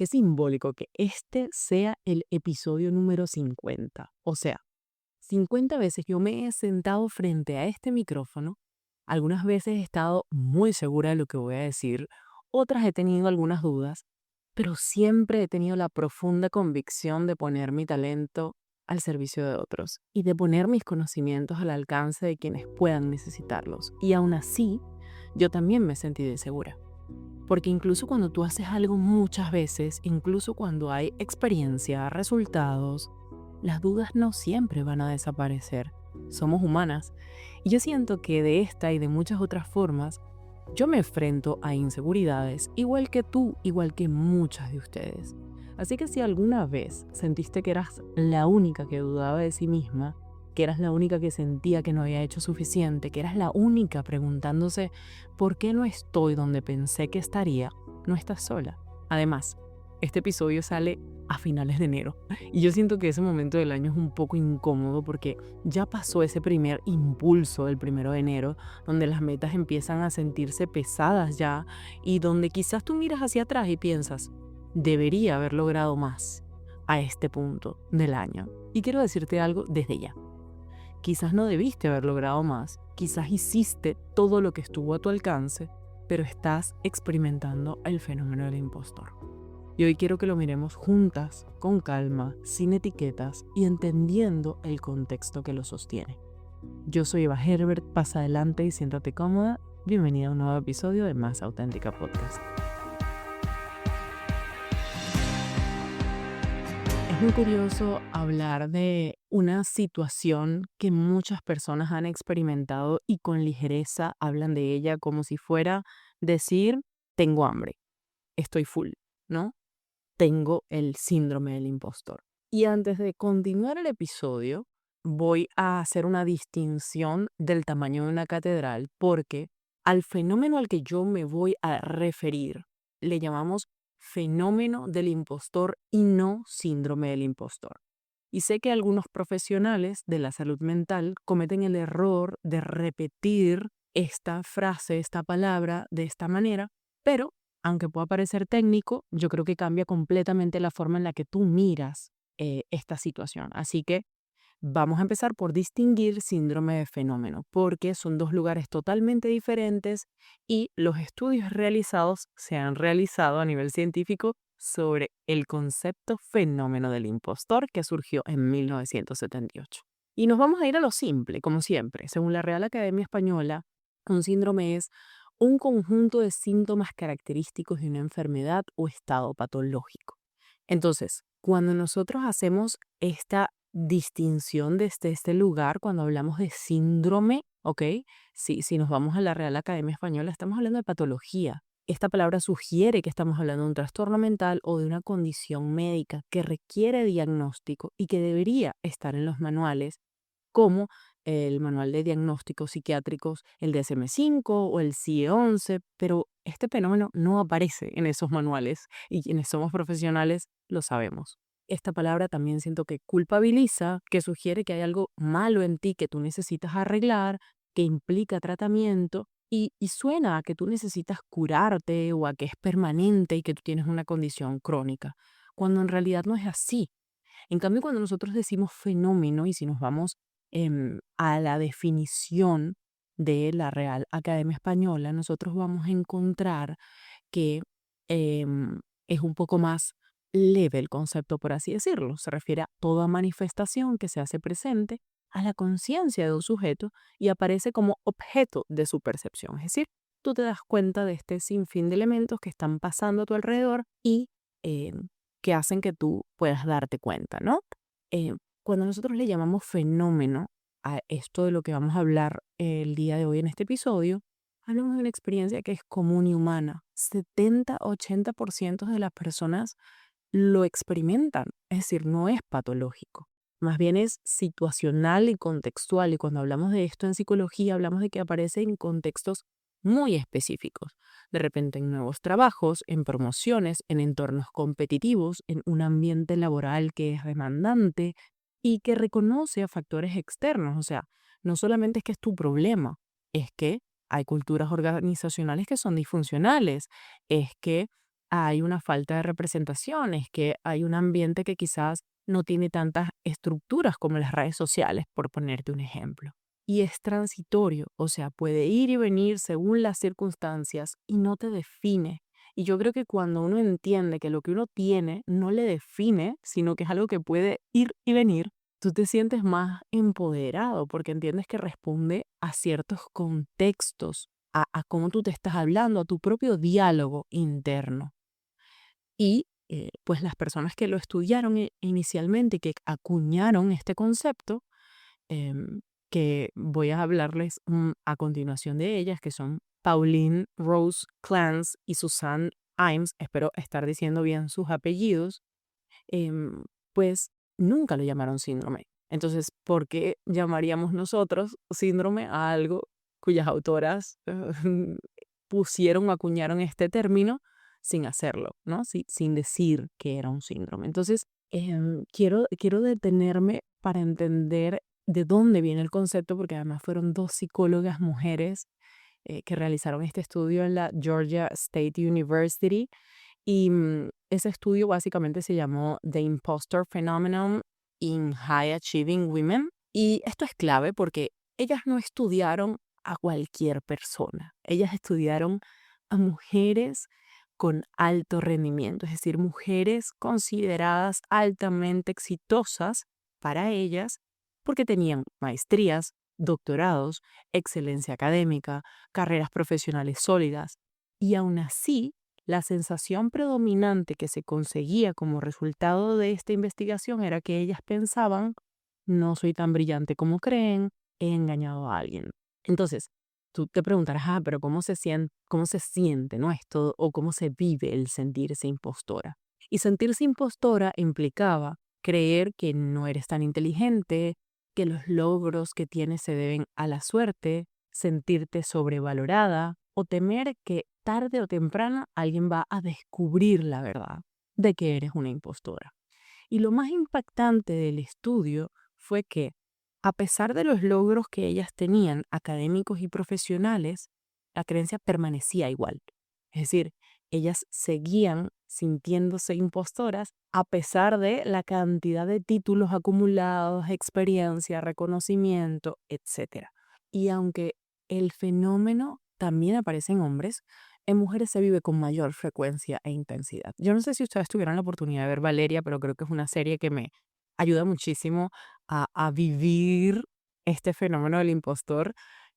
Qué simbólico que este sea el episodio número 50. O sea, 50 veces yo me he sentado frente a este micrófono. Algunas veces he estado muy segura de lo que voy a decir, otras he tenido algunas dudas, pero siempre he tenido la profunda convicción de poner mi talento al servicio de otros y de poner mis conocimientos al alcance de quienes puedan necesitarlos. Y aún así, yo también me sentí insegura. Porque incluso cuando tú haces algo muchas veces, incluso cuando hay experiencia, resultados, las dudas no siempre van a desaparecer. Somos humanas. Y yo siento que de esta y de muchas otras formas, yo me enfrento a inseguridades, igual que tú, igual que muchas de ustedes. Así que si alguna vez sentiste que eras la única que dudaba de sí misma, que eras la única que sentía que no había hecho suficiente, que eras la única preguntándose ¿por qué no estoy donde pensé que estaría? No estás sola. Además, este episodio sale a finales de enero y yo siento que ese momento del año es un poco incómodo porque ya pasó ese primer impulso del 1 de enero, donde las metas empiezan a sentirse pesadas ya y donde quizás tú miras hacia atrás y piensas, debería haber logrado más a este punto del año. Y quiero decirte algo desde ya. Quizás no debiste haber logrado más, quizás hiciste todo lo que estuvo a tu alcance, pero estás experimentando el fenómeno del impostor. Y hoy quiero que lo miremos juntas, con calma, sin etiquetas y entendiendo el contexto que lo sostiene. Yo soy Eva Herbert, pasa adelante y siéntate cómoda. Bienvenida a un nuevo episodio de Más Auténtica Podcast. Es muy curioso hablar de una situación que muchas personas han experimentado y con ligereza hablan de ella como si fuera decir, tengo hambre, estoy full, ¿no? Tengo el síndrome del impostor. Y antes de continuar el episodio, voy a hacer una distinción del tamaño de una catedral porque al fenómeno al que yo me voy a referir le llamamos fenómeno del impostor y no síndrome del impostor. Y sé que algunos profesionales de la salud mental cometen el error de repetir esta frase, esta palabra de esta manera, pero aunque pueda parecer técnico, yo creo que cambia completamente la forma en la que tú miras esta situación. Así que vamos a empezar por distinguir síndrome de fenómeno, porque son dos lugares totalmente diferentes y los estudios realizados se han realizado a nivel científico sobre el concepto fenómeno del impostor que surgió en 1978. Y nos vamos a ir a lo simple, como siempre. Según la Real Academia Española, un síndrome es un conjunto de síntomas característicos de una enfermedad o estado patológico. Entonces, cuando nosotros hacemos esta distinción desde este lugar, cuando hablamos de síndrome, ¿ok? Si nos vamos a la Real Academia Española, estamos hablando de patología. Esta palabra sugiere que estamos hablando de un trastorno mental o de una condición médica que requiere diagnóstico y que debería estar en los manuales como el manual de diagnósticos psiquiátricos, el DSM-5 o el CIE-11, pero este fenómeno no aparece en esos manuales y quienes somos profesionales lo sabemos. Esta palabra también siento que culpabiliza, que sugiere que hay algo malo en ti que tú necesitas arreglar, que implica tratamiento y suena a que tú necesitas curarte o a que es permanente y que tú tienes una condición crónica, cuando en realidad no es así. En cambio, cuando nosotros decimos fenómeno y si nos vamos a la definición de la Real Academia Española, nosotros vamos a encontrar que es un poco más leve el concepto, por así decirlo. Se refiere a toda manifestación que se hace presente a la conciencia de un sujeto y aparece como objeto de su percepción. Es decir, tú te das cuenta de este sinfín de elementos que están pasando a tu alrededor y em, que hacen que tú puedas darte cuenta, ¿no? Eh, Cuando nosotros le llamamos fenómeno a esto de lo que vamos a hablar el día de hoy en este episodio, hablamos de una experiencia que es común y humana. 70-80% de las personas lo experimentan, es decir, no es patológico. Más bien es situacional y contextual. Y cuando hablamos de esto en psicología, hablamos de que aparece en contextos muy específicos. De repente en nuevos trabajos, en promociones, en entornos competitivos, en un ambiente laboral que es demandante y que reconoce a factores externos. O sea, no solamente es que es tu problema, es que hay culturas organizacionales que son disfuncionales, es que hay una falta de representaciones, que hay un ambiente que quizás no tiene tantas estructuras como las redes sociales, por ponerte un ejemplo. Y es transitorio, o sea, puede ir y venir según las circunstancias y no te define. Y yo creo que cuando uno entiende que lo que uno tiene no le define, sino que es algo que puede ir y venir, tú te sientes más empoderado porque entiendes que responde a ciertos contextos, a cómo tú te estás hablando, a tu propio diálogo interno. Y pues las personas que lo estudiaron inicialmente y que acuñaron este concepto, em, que voy a hablarles a continuación de ellas, que son Pauline Rose Clance y Suzanne Imes, espero estar diciendo bien sus apellidos, pues nunca lo llamaron síndrome. Entonces, ¿por qué llamaríamos nosotros síndrome a algo cuyas autoras pusieron o acuñaron este término sin hacerlo, ¿no? Sin decir que era un síndrome. Entonces, quiero detenerme para entender de dónde viene el concepto, porque además fueron dos psicólogas mujeres que realizaron este estudio en la Georgia State University y ese estudio básicamente se llamó The Imposter Phenomenon in High Achieving Women. Y esto es clave porque ellas no estudiaron a cualquier persona. Ellas estudiaron a mujeres con alto rendimiento, es decir, mujeres consideradas altamente exitosas para ellas porque tenían maestrías, doctorados, excelencia académica, carreras profesionales sólidas. Y aún así, la sensación predominante que se conseguía como resultado de esta investigación era que ellas pensaban, no soy tan brillante como creen, he engañado a alguien. Entonces, tú te preguntarás, pero cómo se siente, ¿no? Esto, o cómo se vive el sentirse impostora. Y sentirse impostora implicaba creer que no eres tan inteligente, que los logros que tienes se deben a la suerte, sentirte sobrevalorada o temer que tarde o temprano alguien va a descubrir la verdad de que eres una impostora. Y lo más impactante del estudio fue que, a pesar de los logros que ellas tenían, académicos y profesionales, la creencia permanecía igual. Es decir, ellas seguían sintiéndose impostoras a pesar de la cantidad de títulos acumulados, experiencia, reconocimiento, etcétera. Y aunque el fenómeno también aparece en hombres, en mujeres se vive con mayor frecuencia e intensidad. Yo no sé si ustedes tuvieron la oportunidad de ver Valeria, pero creo que es una serie que me ayuda muchísimo a vivir este fenómeno del impostor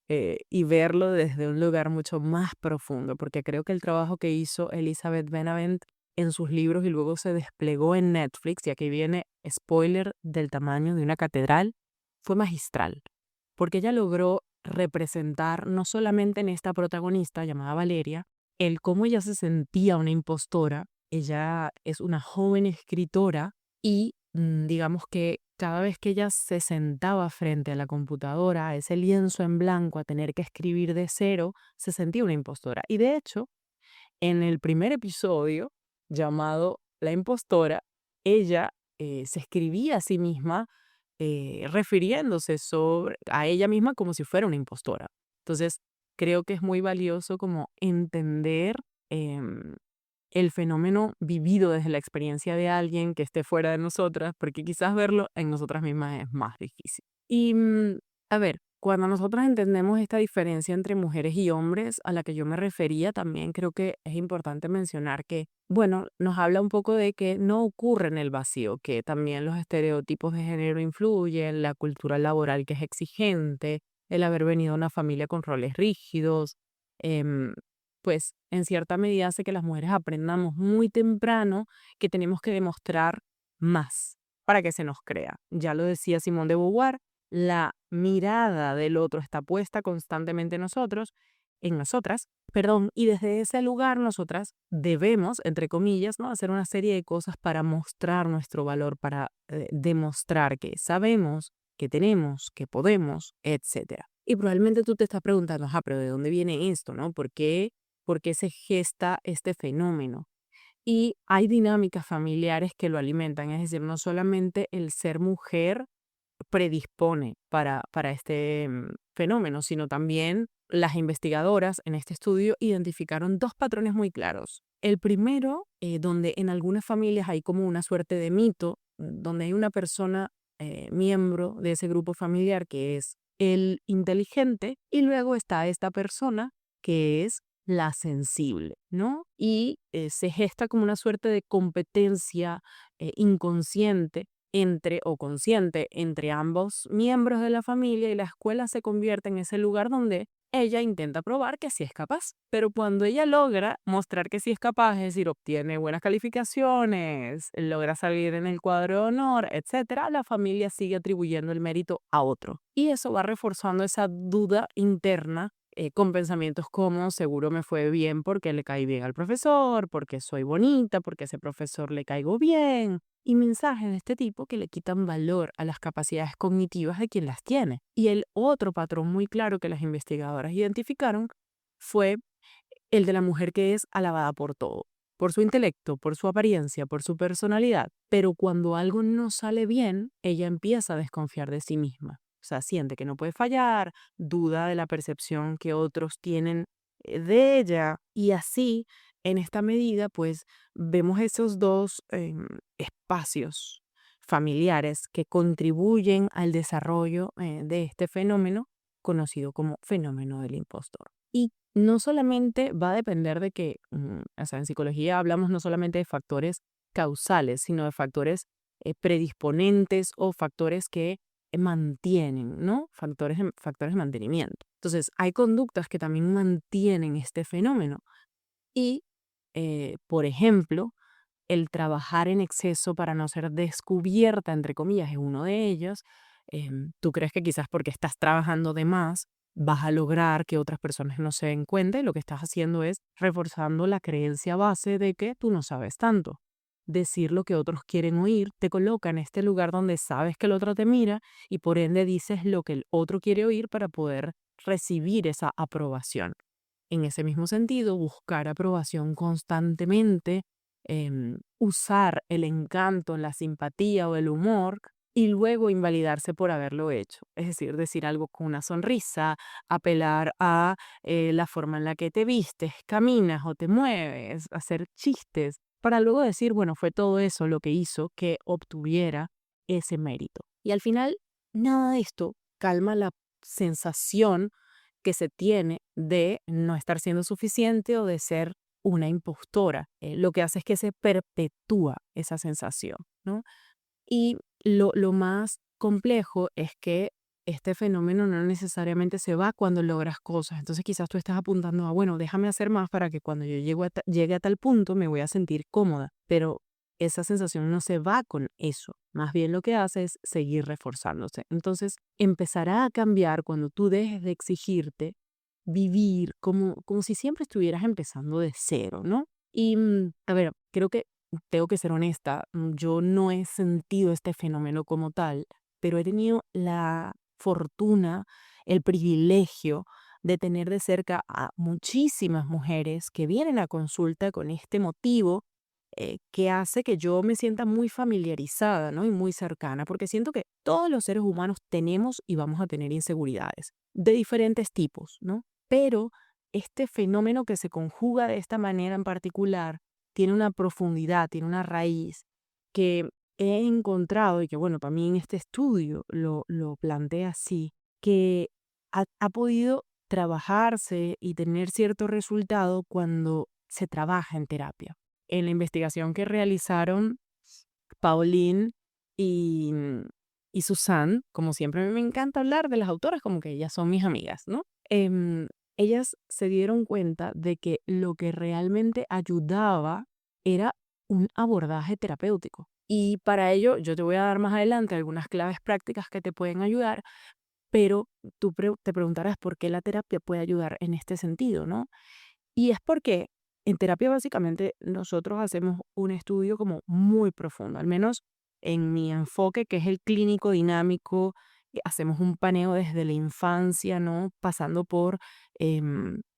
y verlo desde un lugar mucho más profundo, porque creo que el trabajo que hizo Elizabeth Benavent en sus libros y luego se desplegó en Netflix, y aquí viene spoiler del tamaño de una catedral, fue magistral, porque ella logró representar no solamente en esta protagonista llamada Valeria, el cómo ella se sentía una impostora. Ella es una joven escritora y digamos que cada vez que ella se sentaba frente a la computadora, a ese lienzo en blanco, a tener que escribir de cero, se sentía una impostora. Y de hecho, en el primer episodio, llamado La impostora, ella se escribía a sí misma refiriéndose a ella misma como si fuera una impostora. Entonces, creo que es muy valioso como entender em, el fenómeno vivido desde la experiencia de alguien que esté fuera de nosotras, porque quizás verlo en nosotras mismas es más difícil. Y a ver, cuando nosotros entendemos esta diferencia entre mujeres y hombres a la que yo me refería, también creo que es importante mencionar que, bueno, nos habla un poco de que no ocurre en el vacío, que también los estereotipos de género influyen, la cultura laboral que es exigente, el haber venido a una familia con roles rígidos, em, pues en cierta medida hace que las mujeres aprendamos muy temprano que tenemos que demostrar más para que se nos crea. Ya lo decía Simone de Beauvoir, la mirada del otro está puesta constantemente en nosotras, perdón, y desde ese lugar nosotras debemos, entre comillas, ¿no? hacer una serie de cosas para mostrar nuestro valor, para demostrar que sabemos, que tenemos, que podemos, etcétera. Y probablemente tú te estás preguntando, pero ¿de dónde viene esto, no? ¿Por qué se gesta este fenómeno? Y hay dinámicas familiares que lo alimentan, es decir, no solamente el ser mujer predispone para este fenómeno, sino también las investigadoras en este estudio identificaron dos patrones muy claros. El primero, donde en algunas familias hay como una suerte de mito, donde hay una persona, miembro de ese grupo familiar que es el inteligente y luego está esta persona que es la sensible, ¿no? Y se gesta como una suerte de competencia inconsciente entre o consciente entre ambos miembros de la familia y la escuela se convierte en ese lugar donde ella intenta probar que sí es capaz. Pero cuando ella logra mostrar que sí es capaz, es decir, obtiene buenas calificaciones, logra salir en el cuadro de honor, etcétera, la familia sigue atribuyendo el mérito a otro. Y eso va reforzando esa duda interna con pensamientos como seguro me fue bien porque le caí bien al profesor, porque soy bonita, porque a ese profesor le caigo bien, y mensajes de este tipo que le quitan valor a las capacidades cognitivas de quien las tiene. Y el otro patrón muy claro que las investigadoras identificaron fue el de la mujer que es alabada por todo, por su intelecto, por su apariencia, por su personalidad, pero cuando algo no sale bien, ella empieza a desconfiar de sí misma. O sea, siente que no puede fallar, duda de la percepción que otros tienen de ella y así, en esta medida, pues vemos esos dos espacios familiares que contribuyen al desarrollo de este fenómeno conocido como fenómeno del impostor. Y no solamente va a depender de que, o sea, en psicología hablamos no solamente de factores causales, sino de factores predisponentes o factores que mantienen, ¿no? Factores de mantenimiento. Entonces, hay conductas que también mantienen este fenómeno y, por ejemplo, el trabajar en exceso para no ser descubierta, entre comillas, es uno de ellos. Tú crees que quizás porque estás trabajando de más vas a lograr que otras personas no se den cuenta y lo que estás haciendo es reforzando la creencia base de que tú no sabes tanto. Decir lo que otros quieren oír te coloca en este lugar donde sabes que el otro te mira y por ende dices lo que el otro quiere oír para poder recibir esa aprobación. En ese mismo sentido, buscar aprobación constantemente, usar el encanto, la simpatía o el humor y luego invalidarse por haberlo hecho. Es decir, decir algo con una sonrisa, apelar a la forma en la que te vistes, caminas o te mueves, hacer chistes, para luego decir, bueno, fue todo eso lo que hizo que obtuviera ese mérito. Y al final, nada de esto calma la sensación que se tiene de no estar siendo suficiente o de ser una impostora. Lo que hace es que se perpetúa esa sensación, ¿no? Y lo más complejo es que este fenómeno no necesariamente se va cuando logras cosas. Entonces quizás tú estás apuntando a, bueno, déjame hacer más para que cuando yo llegue a tal punto me voy a sentir cómoda. Pero esa sensación no se va con eso. Más bien lo que hace es seguir reforzándose. Entonces empezará a cambiar cuando tú dejes de exigirte vivir como si siempre estuvieras empezando de cero, ¿no? Y a ver, creo que tengo que ser honesta, yo no he sentido este fenómeno como tal, pero he tenido la fortuna, el privilegio de tener de cerca a muchísimas mujeres que vienen a consulta con este motivo que hace que yo me sienta muy familiarizada, ¿no? Y muy cercana, porque siento que todos los seres humanos tenemos y vamos a tener inseguridades de diferentes tipos, ¿no? Pero este fenómeno que se conjuga de esta manera en particular tiene una profundidad, tiene una raíz que he encontrado y que, bueno, para mí en este estudio lo plantea así, que ha podido trabajarse y tener cierto resultado cuando se trabaja en terapia. En la investigación que realizaron Pauline y, y Susan, como siempre a mí me encanta hablar de las autoras como que ellas son mis amigas, ¿no? Ellas se dieron cuenta de que lo que realmente ayudaba era un abordaje terapéutico. Y para ello yo te voy a dar más adelante algunas claves prácticas que te pueden ayudar, pero tú te preguntarás por qué la terapia puede ayudar en este sentido, ¿no? Y es porque en terapia básicamente nosotros hacemos un estudio como muy profundo, al menos en mi enfoque, que es el clínico dinámico, hacemos un paneo desde la infancia, ¿no? Pasando por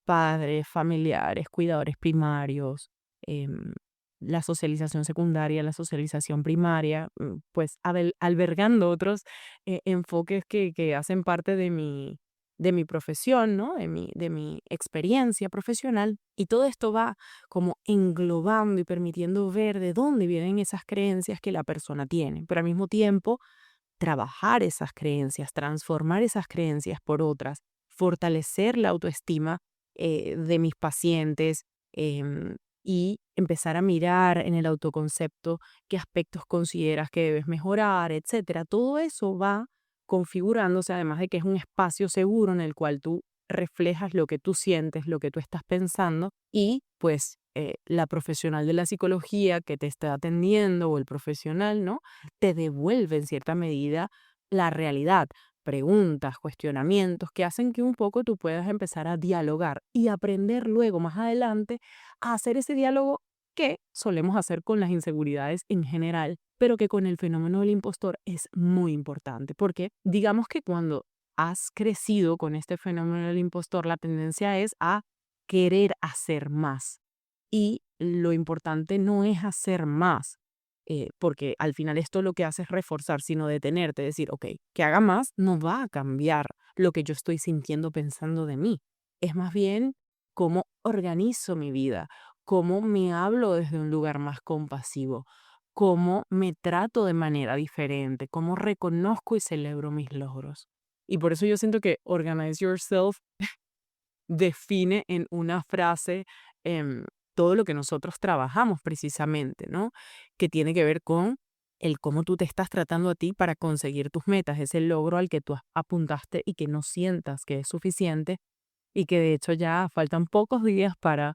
padres, familiares, cuidadores primarios, em, la socialización secundaria, la socialización primaria, pues albergando otros enfoques que hacen parte de mi de mi profesión, ¿no? De mi experiencia profesional. Y todo esto va como englobando y permitiendo ver de dónde vienen esas creencias que la persona tiene, pero al mismo tiempo trabajar esas creencias, transformar esas creencias por otras, fortalecer la autoestima de mis pacientes, em, y empezar a mirar en el autoconcepto qué aspectos consideras que debes mejorar, etcétera. Todo eso va configurándose, además de que es un espacio seguro en el cual tú reflejas lo que tú sientes, lo que tú estás pensando y pues la profesional de la psicología que te está atendiendo o el profesional, ¿no? Te devuelve en cierta medida la realidad, preguntas, cuestionamientos que hacen que un poco tú puedas empezar a dialogar y aprender luego más adelante a hacer ese diálogo que solemos hacer con las inseguridades en general, pero que con el fenómeno del impostor es muy importante, porque digamos que cuando has crecido con este fenómeno del impostor, la tendencia es a querer hacer más. Y lo importante no es hacer más, porque al final esto lo que hace es reforzar, sino detenerte, decir, ok, que haga más no va a cambiar lo que yo estoy sintiendo, pensando de mí. Es más bien cómo organizo mi vida, cómo me hablo desde un lugar más compasivo, cómo me trato de manera diferente, cómo reconozco y celebro mis logros. Y por eso yo siento que Organize Yourself define en una frase em, todo lo que nosotros trabajamos precisamente, ¿no? Que tiene que ver con el cómo tú te estás tratando a ti para conseguir tus metas, ese logro al que tú apuntaste y que no sientas que es suficiente y que de hecho ya faltan pocos días para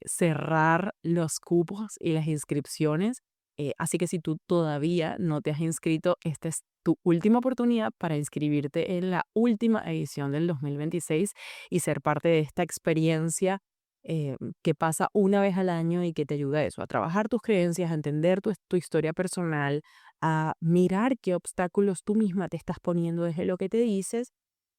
cerrar los cupos y las inscripciones. Así que si tú todavía no te has inscrito, esta es tu última oportunidad para inscribirte en la última edición del 2026 y ser parte de esta experiencia que pasa una vez al año y que te ayuda a eso, a trabajar tus creencias, a entender tu historia personal, a mirar qué obstáculos tú misma te estás poniendo desde lo que te dices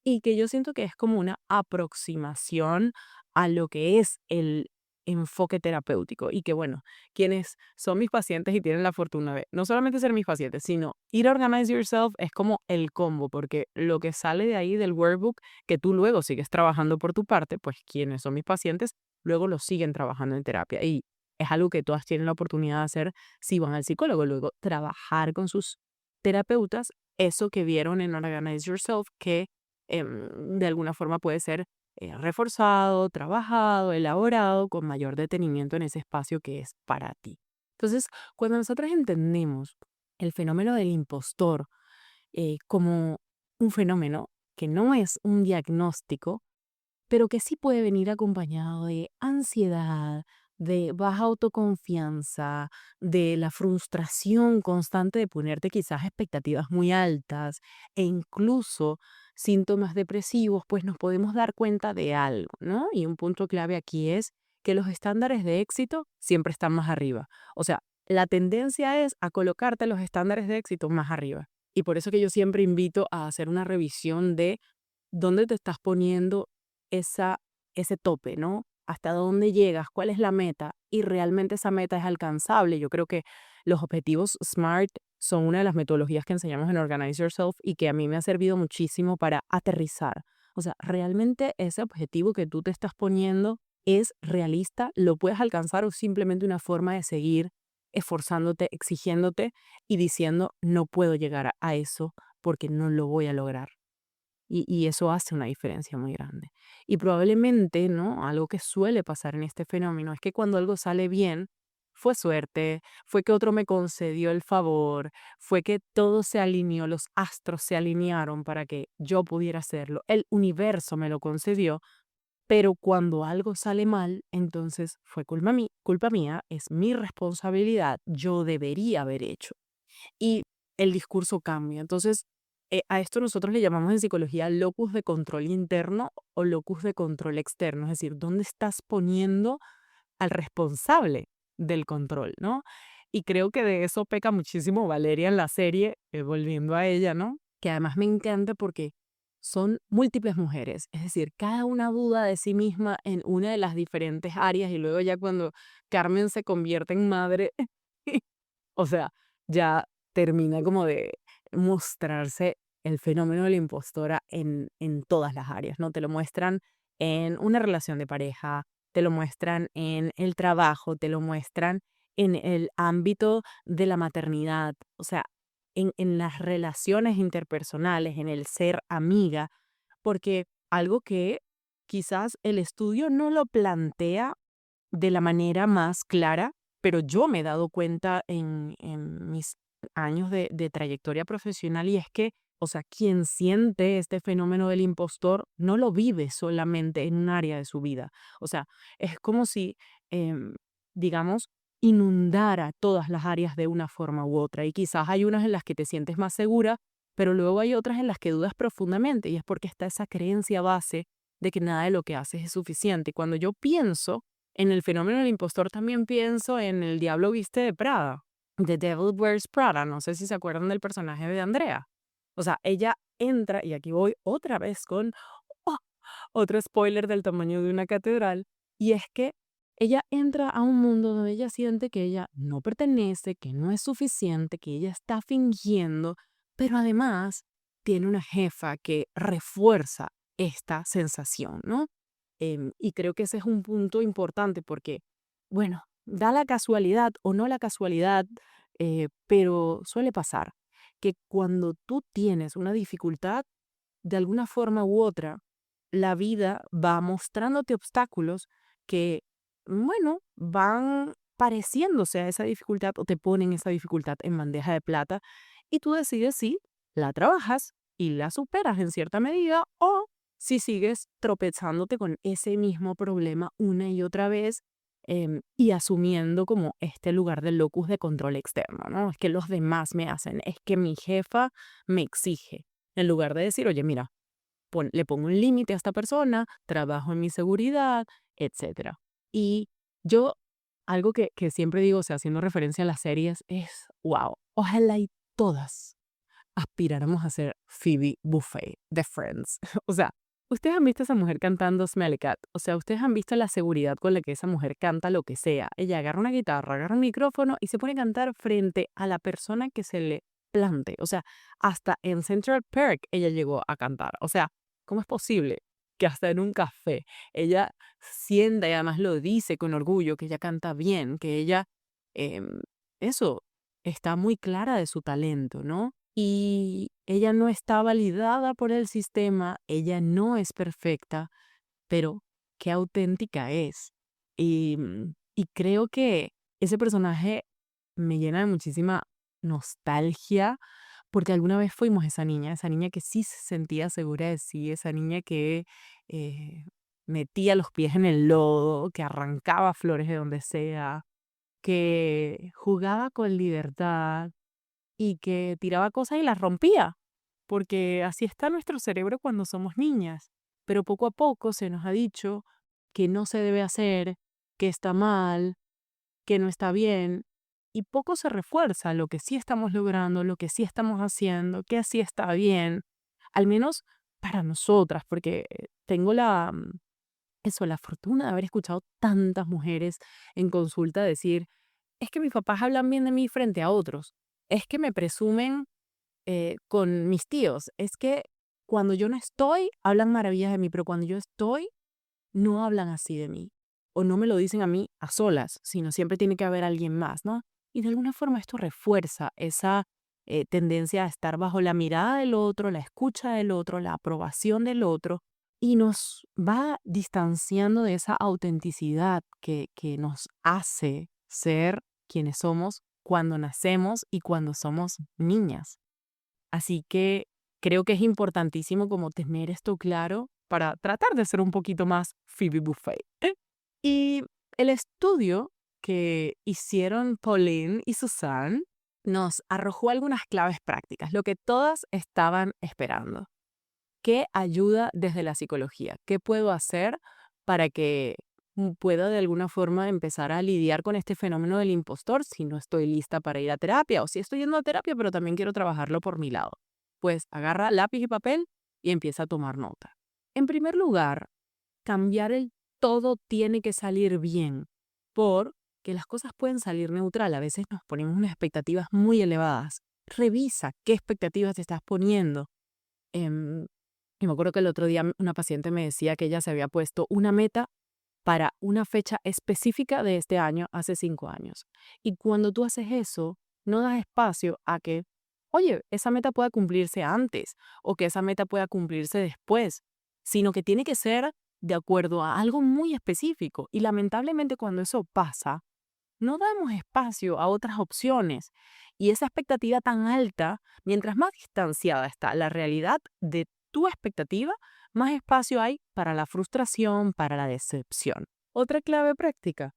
y que yo siento que es como una aproximación a lo que es el enfoque terapéutico y que bueno, quienes son mis pacientes y tienen la fortuna de no solamente ser mis pacientes, sino ir a Organize Yourself es como el combo, porque lo que sale de ahí del workbook que tú luego sigues trabajando por tu parte, pues quienes son mis pacientes luego lo siguen trabajando en terapia y es algo que todas tienen la oportunidad de hacer si van al psicólogo, luego trabajar con sus terapeutas, eso que vieron en Organize Yourself que de alguna forma puede ser reforzado, trabajado, elaborado con mayor detenimiento en ese espacio que es para ti. Entonces, cuando nosotros entendemos el fenómeno del impostor como un fenómeno que no es un diagnóstico, pero que sí puede venir acompañado de ansiedad, de baja autoconfianza, de la frustración constante de ponerte quizás expectativas muy altas e incluso síntomas depresivos, pues nos podemos dar cuenta de algo, ¿no? Y un punto clave aquí es que los estándares de éxito siempre están más arriba. O sea, la tendencia es a colocarte los estándares de éxito más arriba. Y por eso que yo siempre invito a hacer una revisión de dónde te estás poniendo esa, ese tope, ¿no? ¿Hasta dónde llegas? ¿Cuál es la meta? Y realmente esa meta es alcanzable. Yo creo que los objetivos SMART son una de las metodologías que enseñamos en Organize Yourself y que a mí me ha servido muchísimo para aterrizar. O sea, realmente ese objetivo que tú te estás poniendo es realista, lo puedes alcanzar o simplemente una forma de seguir esforzándote, exigiéndote y diciendo no puedo llegar a eso porque no lo voy a lograr. Y eso hace una diferencia muy grande. Y probablemente, ¿no? Algo que suele pasar en este fenómeno es que cuando algo sale bien, fue suerte, fue que otro me concedió el favor, fue que todo se alineó, los astros se alinearon para que yo pudiera hacerlo, el universo me lo concedió, pero cuando algo sale mal, entonces fue culpa mía, es mi responsabilidad, yo debería haber hecho y el discurso cambia. Entonces, a esto nosotros le llamamos en psicología locus de control interno o locus de control externo, es decir, ¿dónde estás poniendo al responsable del control, ¿no? Y creo que de eso peca muchísimo Valeria en la serie, volviendo a ella, ¿no? Que además me encanta porque son múltiples mujeres, es decir, cada una duda de sí misma en una de las diferentes áreas y luego ya cuando Carmen se convierte en madre, o sea, ya termina como de mostrarse el fenómeno de la impostora en todas las áreas, ¿no? Te lo muestran en una relación de pareja, te lo muestran en el trabajo, te lo muestran en el ámbito de la maternidad, o sea, en las relaciones interpersonales, en el ser amiga, porque algo que quizás el estudio no lo plantea de la manera más clara, pero yo me he dado cuenta en mis años de trayectoria profesional y es que, o sea, quien siente este fenómeno del impostor no lo vive solamente en un área de su vida. O sea, es como si, em, digamos, inundara todas las áreas de una forma u otra. Y quizás hay unas en las que te sientes más segura, pero luego hay otras en las que dudas profundamente y es porque está esa creencia base de que nada de lo que haces es suficiente. Y cuando yo pienso en el fenómeno del impostor también pienso en El Diablo Viste de Prada, The Devil Wears Prada, no sé si se acuerdan del personaje de Andrea. O sea, ella entra, y aquí voy otra vez con oh, otro spoiler del tamaño de una catedral, y es que ella entra a un mundo donde ella siente que ella no pertenece, que no es suficiente, que ella está fingiendo, pero además tiene una jefa que refuerza esta sensación, ¿no? Y creo que ese es un punto importante porque, bueno, da la casualidad o no la casualidad, pero suele pasar que cuando tú tienes una dificultad, de alguna forma u otra, la vida va mostrándote obstáculos que, bueno, van pareciéndose a esa dificultad o te ponen esa dificultad en bandeja de plata y tú decides si la trabajas y la superas en cierta medida o si sigues tropezándote con ese mismo problema una y otra vez y asumiendo como este lugar del locus de control externo, ¿no? Es que los demás me hacen, es que mi jefa me exige, en lugar de decir, oye, mira, le pongo un límite a esta persona, trabajo en mi seguridad, etcétera. Y yo, algo que siempre digo, o sea, haciendo referencia a las series, es, wow, ojalá y todas aspiráramos a ser Phoebe Buffay de Friends. O sea, ustedes han visto a esa mujer cantando Smelly Cat. O sea, ustedes han visto la seguridad con la que esa mujer canta lo que sea. Ella agarra una guitarra, agarra un micrófono y se pone a cantar frente a la persona que se le plante. O sea, hasta en Central Park ella llegó a cantar. O sea, ¿cómo es posible que hasta en un café ella sienta y además lo dice con orgullo, que ella canta bien, que ella, em, eso, está muy clara de su talento, ¿no? Y ella no está validada por el sistema, ella no es perfecta, pero qué auténtica es. Y creo que ese personaje me llena de muchísima nostalgia, porque alguna vez fuimos esa niña que sí se sentía segura de sí, esa niña que eh, metía los pies en el lodo, que arrancaba flores de donde sea, que jugaba con libertad y que tiraba cosas y las rompía, porque así está nuestro cerebro cuando somos niñas. Pero poco a poco se nos ha dicho que no se debe hacer, que está mal, que no está bien, y poco se refuerza lo que sí estamos logrando, lo que sí estamos haciendo, que así está bien, al menos para nosotras, porque tengo la fortuna de haber escuchado tantas mujeres en consulta decir, es que mis papás hablan bien de mí frente a otros, es que me presumen con mis tíos, es que cuando yo no estoy, hablan maravillas de mí, pero cuando yo estoy, no hablan así de mí. O no me lo dicen a mí a solas, sino siempre tiene que haber alguien más, ¿no? Y de alguna forma esto refuerza esa tendencia a estar bajo la mirada del otro, la escucha del otro, la aprobación del otro, y nos va distanciando de esa autenticidad que nos hace ser quienes somos cuando nacemos y cuando somos niñas. Así que creo que es importantísimo como tener esto claro para tratar de ser un poquito más Phoebe Buffay. Y el estudio que hicieron Pauline y Suzanne nos arrojó algunas claves prácticas, lo que todas estaban esperando. ¿Qué ayuda desde la psicología? ¿Qué puedo hacer para que pueda de alguna forma empezar a lidiar con este fenómeno del impostor si no estoy lista para ir a terapia o si estoy yendo a terapia pero también quiero trabajarlo por mi lado? Pues agarra lápiz y papel y empieza a tomar nota. En primer lugar, cambiar el todo tiene que salir bien, porque las cosas pueden salir neutral. A veces nos ponemos unas expectativas muy elevadas. Revisa qué expectativas te estás poniendo. Em, y me acuerdo que el otro día una paciente me decía que ella se había puesto una meta para una fecha específica de este año, hace 5 años. Y cuando tú haces eso, no das espacio a que, oye, esa meta pueda cumplirse antes o que esa meta pueda cumplirse después, sino que tiene que ser de acuerdo a algo muy específico. Y lamentablemente cuando eso pasa, no damos espacio a otras opciones. Y esa expectativa tan alta, mientras más distanciada está la realidad de tu expectativa, más espacio hay para la frustración, para la decepción. Otra clave práctica,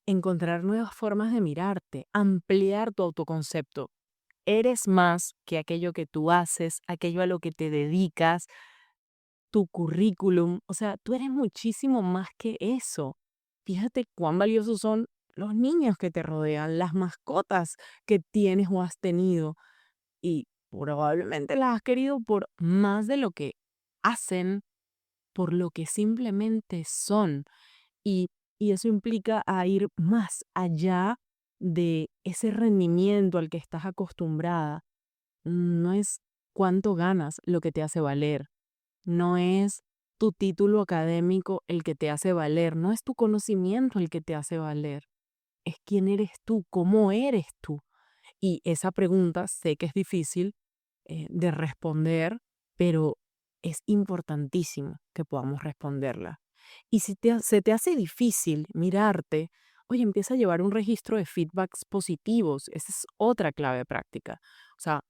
encontrar nuevas formas de mirarte, ampliar tu autoconcepto. Eres más que aquello que tú haces, aquello a lo que te dedicas, tu currículum. O sea, tú eres muchísimo más que eso. Fíjate cuán valiosos son los niños que te rodean, las mascotas que tienes o has tenido. Y probablemente las has querido por más de lo que hacen, por lo que simplemente son. Y, y eso implica a ir más allá de ese rendimiento al que estás acostumbrada. No es cuánto ganas lo que te hace valer. No es tu título académico el que te hace valer. No es tu conocimiento el que te hace valer. Es quién eres tú, cómo eres tú. Y esa pregunta sé que es difícil de responder, pero es importantísimo que podamos responderla. Y si se te hace difícil mirarte, oye, empieza a llevar un registro de feedbacks positivos. Esa es otra clave práctica. O sea,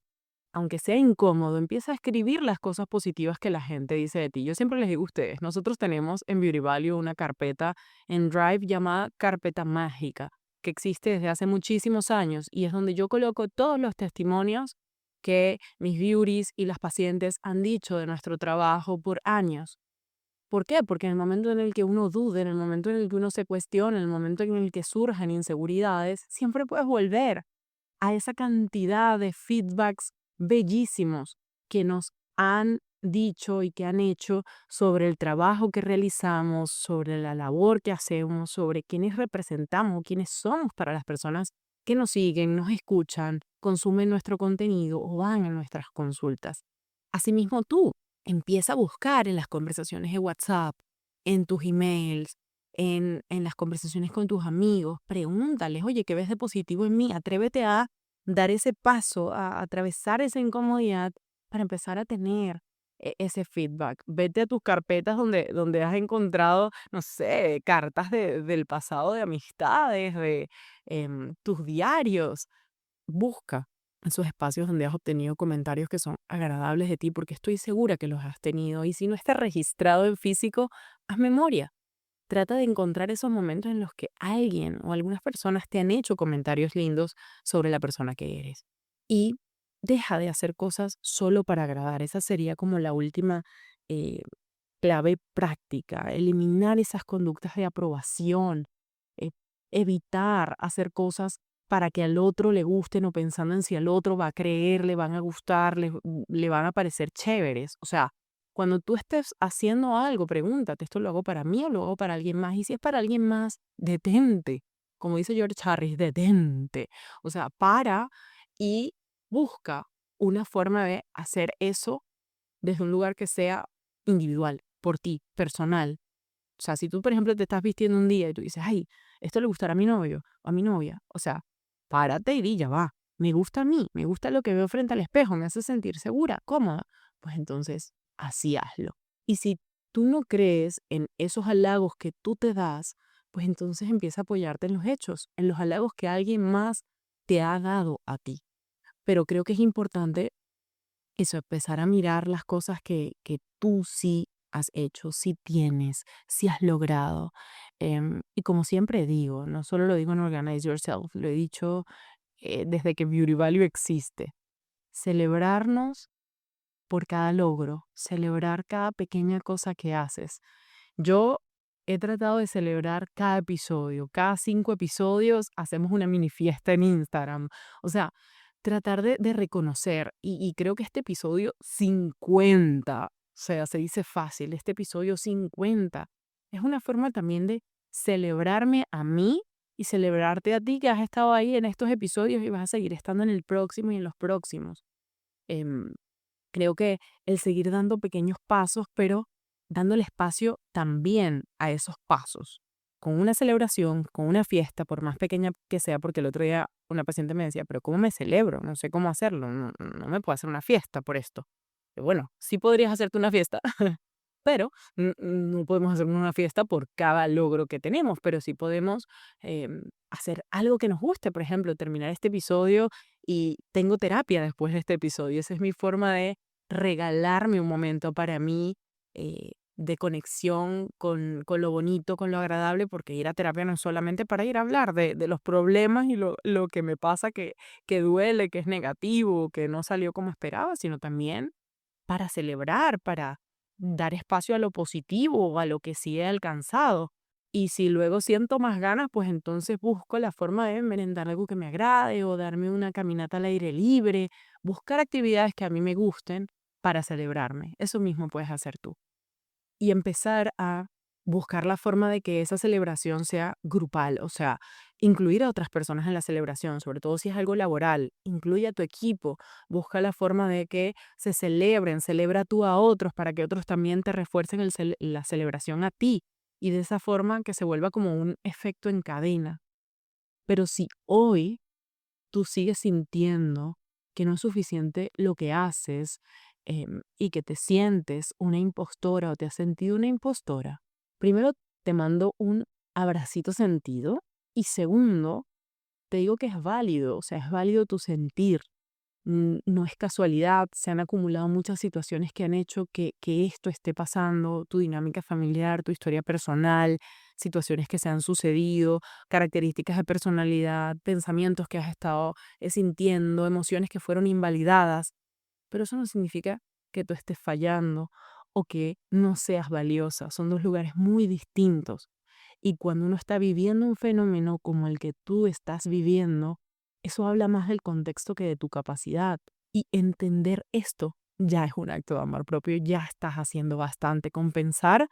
aunque sea incómodo, empieza a escribir las cosas positivas que la gente dice de ti. Yo siempre les digo a ustedes, nosotros tenemos en Beauty Value una carpeta en Drive llamada Carpeta Mágica, que existe desde hace muchísimos años y es donde yo coloco todos los testimonios que mis beauties y las pacientes han dicho de nuestro trabajo por años. ¿Por qué? Porque en el momento en el que uno dude, en el momento en el que uno se cuestiona, en el momento en el que surjan inseguridades, siempre puedes volver a esa cantidad de feedbacks bellísimos que nos han dicho y que han hecho sobre el trabajo que realizamos, sobre la labor que hacemos, sobre quiénes representamos, quiénes somos para las personas que nos siguen, nos escuchan, consumen nuestro contenido o van a nuestras consultas. Asimismo, tú empieza a buscar en las conversaciones de WhatsApp, en tus emails, en las conversaciones con tus amigos, pregúntales, oye, ¿qué ves de positivo en mí? Atrévete a dar ese paso, a atravesar esa incomodidad para empezar a tener ese feedback. Vete a tus carpetas donde has encontrado, no sé, cartas del pasado de amistades, de tus diarios. Busca esos espacios donde has obtenido comentarios que son agradables de ti, porque estoy segura que los has tenido. Y si no está registrado en físico, haz memoria. Trata de encontrar esos momentos en los que alguien o algunas personas te han hecho comentarios lindos sobre la persona que eres. Y deja de hacer cosas solo para agradar. Esa sería como la última eh, clave práctica. Eliminar esas conductas de aprobación. eh, Evitar hacer cosas para que al otro le gusten o pensando en si al otro va a creer, le van a gustar, le van a parecer chéveres. O sea, cuando tú estés haciendo algo, pregúntate, ¿esto lo hago para mí o lo hago para alguien más? Y si es para alguien más, detente. Como dice George Harris, detente. O sea, para y busca una forma de hacer eso desde un lugar que sea individual, por ti, personal. O sea, si tú, por ejemplo, te estás vistiendo un día y tú dices, ay, esto le gustará a mi novio o a mi novia. O sea, párate y di, ya va. Me gusta a mí, me gusta lo que veo frente al espejo, me hace sentir segura, cómoda. Pues entonces, así hazlo. Y si tú no crees en esos halagos que tú te das, pues entonces empieza a apoyarte en los hechos, en los halagos que alguien más te ha dado a ti. Pero creo que es importante eso, empezar a mirar las cosas que tú sí has hecho, sí tienes, sí has logrado. Y como siempre digo, no solo lo digo en Organize Yourself, lo he dicho desde que Beauty Value existe. Celebrarnos por cada logro, celebrar cada pequeña cosa que haces. Yo he tratado de celebrar cada episodio. Cada 5 episodios hacemos una mini fiesta en Instagram. O sea, tratar de reconocer. Y creo que este episodio 50, o sea, se dice fácil, este episodio 50 es una forma también de celebrarme a mí y celebrarte a ti que has estado ahí en estos episodios y vas a seguir estando en el próximo y en los próximos. Em, Creo que el seguir dando pequeños pasos, pero dándole espacio también a esos pasos, con una celebración, con una fiesta, por más pequeña que sea, porque el otro día una paciente me decía, pero ¿cómo me celebro? No sé cómo hacerlo, no me puedo hacer una fiesta por esto. Y bueno, sí podrías hacerte una fiesta, pero no podemos hacer una fiesta por cada logro que tenemos, pero sí podemos hacer algo que nos guste. Por ejemplo, terminar este episodio y tengo terapia después de este episodio. Esa es mi forma de regalarme un momento para mí, de conexión con lo bonito, con lo agradable, porque ir a terapia no es solamente para ir a hablar de los problemas y lo que me pasa que duele, que es negativo, que no salió como esperaba, sino también para celebrar, para dar espacio a lo positivo o a lo que sí he alcanzado. Y si luego siento más ganas, pues entonces busco la forma de merendar algo que me agrade o darme una caminata al aire libre, buscar actividades que a mí me gusten para celebrarme. Eso mismo puedes hacer tú y empezar a buscar la forma de que esa celebración sea grupal, o sea, incluir a otras personas en la celebración, sobre todo si es algo laboral, incluye a tu equipo, busca la forma de que se celebren, celebra tú a otros para que otros también te refuercen la celebración a ti y de esa forma que se vuelva como un efecto en cadena. Pero si hoy tú sigues sintiendo que no es suficiente lo que haces, y que te sientes una impostora o te has sentido una impostora, primero te mando un abracito sentido y segundo, te digo que es válido, o sea, es válido tu sentir. No es casualidad, se han acumulado muchas situaciones que han hecho que esto esté pasando, tu dinámica familiar, tu historia personal, situaciones que se han sucedido, características de personalidad, pensamientos que has estado sintiendo, emociones que fueron invalidadas, pero eso no significa que tú estés fallando o que no seas valiosa, son dos lugares muy distintos. Y cuando uno está viviendo un fenómeno como el que tú estás viviendo, eso habla más del contexto que de tu capacidad. Y entender esto ya es un acto de amor propio, ya estás haciendo bastante. Compensar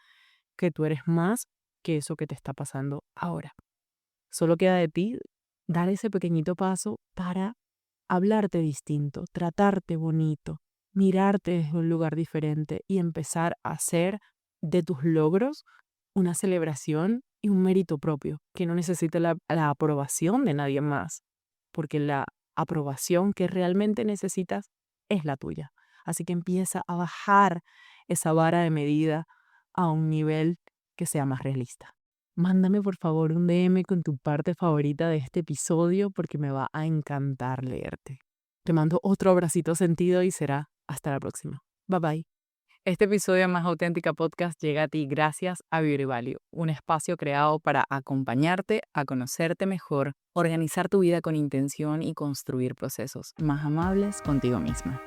que tú eres más que eso que te está pasando ahora. Solo queda de ti dar ese pequeñito paso para hablarte distinto, tratarte bonito, mirarte desde un lugar diferente y empezar a hacer de tus logros una celebración y un mérito propio, que no necesite la aprobación de nadie más, porque la aprobación que realmente necesitas es la tuya. Así que empieza a bajar esa vara de medida a un nivel que sea más realista. Mándame por favor un DM con tu parte favorita de este episodio porque me va a encantar leerte. Te mando otro abracito sentido y será hasta la próxima. Bye bye. Este episodio de Más Auténtica Podcast llega a ti gracias a Beauty Value, un espacio creado para acompañarte a conocerte mejor, organizar tu vida con intención y construir procesos más amables contigo misma.